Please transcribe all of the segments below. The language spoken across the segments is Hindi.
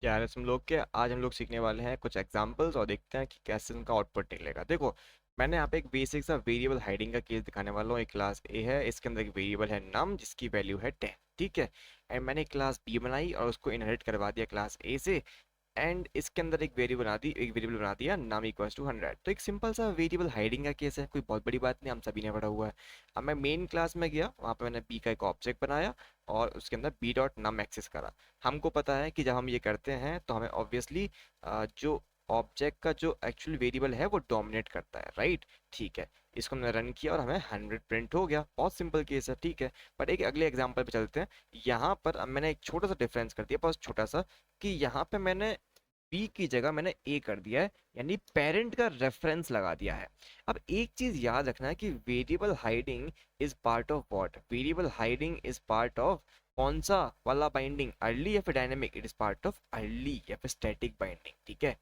यार हम लोग के आज हम लोग सीखने वाले हैं कुछ एग्जांपल्स और देखते हैं कि कैसे उनका आउटपुट निकलेगा। देखो, मैंने यहाँ पे एक बेसिक सा वेरिएबल हाइडिंग का केस दिखाने वाला हूँ। एक क्लास ए है, इसके अंदर एक वेरिएबल है नम जिसकी वैल्यू है 10। ठीक है। एंड मैंने क्लास बी बनाई और उसको इनहेरिट करवा दिया क्लास ए से। एंड इसके अंदर एक वेरिएबल बना दिया नाम इक्वल्स टू 100। तो एक सिंपल सा वेरिएबल हाइडिंग का केस है, कोई बहुत बड़ी बात नहीं, हम सभी ने पढ़ा हुआ है। अब मैं मेन क्लास में गया, वहाँ पे मैंने बी का एक ऑब्जेक्ट बनाया और उसके अंदर बी डॉट नम एक्सेस करा। हमको पता है कि जब हम ये करते हैं तो हमें ऑब्वियसली जो ऑब्जेक्ट का जो एक्चुअल वेरिएबल है वो डोमिनेट करता है, राइट। ठीक है। इसको हमने रन किया और हमें 100 प्रिंट हो गया। बहुत सिंपल केस है, ठीक है। बट एक अगले एग्जांपल पे चलते हैं। यहाँ पर अब मैंने एक छोटा सा डिफरेंस कर दिया, बस छोटा सा, कि यहाँ पे मैंने बी की जगह मैंने ए कर दिया है, यानी पेरेंट का रेफरेंस लगा दिया है। अब एक चीज याद रखना है कि variable hiding is part of what, variable hiding is part of कौन सा वाला बाइंडिंग, अर्ली या फिर dynamic. It is part of early या फिर स्टैटिक बाइंडिंग, ठीक है।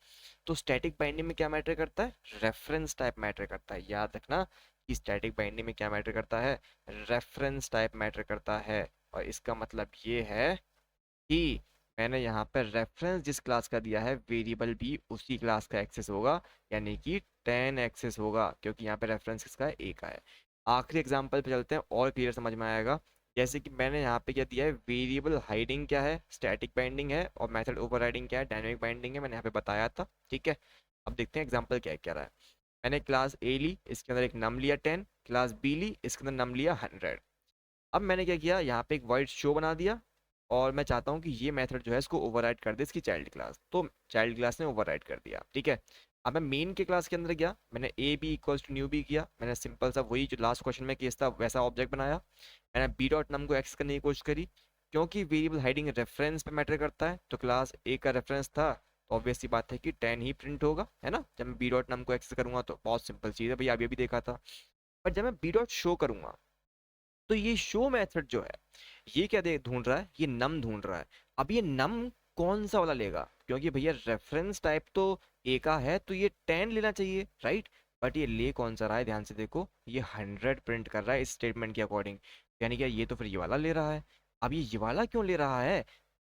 तो स्टैटिक बाइंडिंग में क्या मैटर करता है, रेफरेंस टाइप मैटर करता है। याद रखना कि स्टैटिक बाइंडिंग में क्या मैटर करता है, रेफरेंस टाइप मैटर करता है। और इसका मतलब ये है कि मैंने यहाँ पर रेफरेंस जिस क्लास का दिया है वेरिएबल भी उसी क्लास का एक्सेस होगा, यानी कि 10 एक्सेस होगा, क्योंकि यहाँ पे रेफरेंस किसका है, ए का है। आखिरी एग्जांपल पे चलते हैं और क्लियर समझ में आएगा। जैसे कि मैंने यहाँ पे क्या दिया है, वेरिएबल हाइडिंग क्या है, स्टैटिक बाइंडिंग है, और मेथड ओवरराइडिंग क्या है, डायनेमिक बाइंडिंग है। मैंने यहाँ पे बताया था, ठीक है। अब देखते हैं एग्जाम्पल क्या क्या रहा है। मैंने क्लास ए ली, इसके अंदर एक नम लिया 10, क्लास बी ली, इसके अंदर नम लिया 100। अब मैंने क्या किया, यहाँ पे एक वॉइड शो बना दिया और मैं चाहता हूँ कि ये मेथड जो है इसको ओवरराइड कर दे इसकी चाइल्ड क्लास। तो चाइल्ड क्लास ने ओवरराइड कर दिया, ठीक है। अब मैं मेन के क्लास के अंदर गया, मैंने A B equals to new B किया, मैंने सिंपल सा वही जो लास्ट क्वेश्चन में केस था वैसा ऑब्जेक्ट बनाया। मैंने बी डॉट नम को एक्सेस करने की कोशिश करी, क्योंकि वेरिएबल हाइडिंग रेफरेंस पे मैटर करता है, तो क्लास ए का रेफरेंस था, तो ऑब्वियस सी बात है कि 10 ही प्रिंट होगा, है ना। जब मैं बी डॉट नम को एक्सेस करूंगा तो बहुत सिंपल चीज़ है भैया, अभी अभी देखा था। पर जब मैं बी डॉट शो करूंगा तो ये शो मेथड जो है ये क्या दे ढूंढ रहा है, ये नम ढूंढ रहा है। अब ये नम कौन सा वाला लेगा, क्योंकि भैया रेफरेंस टाइप तो ए का है, तो ये 10 लेना चाहिए, राइट। बट ये ले कौन सा रहा है, ध्यान से देखो, ये 100 प्रिंट कर रहा है इस स्टेटमेंट के अकॉर्डिंग। यानी क्या, ये तो फिर ये वाला ले रहा है। अब ये वाला क्यों ले रहा है,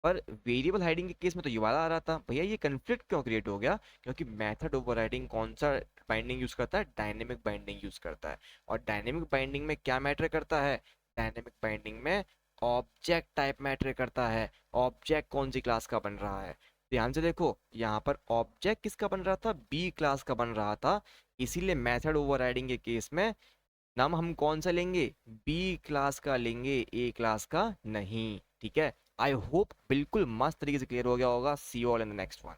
पर वेरिएबल हाइडिंग के केस में तो ये वाला आ रहा था। भैया ये कन्फ्लिक्ट क्यों क्रिएट हो गया, क्योंकि मेथड ओवरराइडिंग कौन सा बाइंडिंग यूज करता है, डायनेमिक बाइंडिंग यूज करता है। और डायनेमिक बाइंडिंग में क्या मैटर करता है, डायनेमिक बाइंडिंग में ऑब्जेक्ट टाइप मैटर करता है। ऑब्जेक्ट कौन सी क्लास का बन रहा है, ध्यान से देखो, यहाँ पर ऑब्जेक्ट किसका बन रहा था, बी क्लास का बन रहा था। इसीलिए मेथड ओवरराइडिंग के केस में नाम हम कौन सा लेंगे, बी क्लास का लेंगे, ए क्लास का नहीं, ठीक है। आई होप बिल्कुल मस्त तरीके से क्लियर हो गया होगा। See you all in the next one.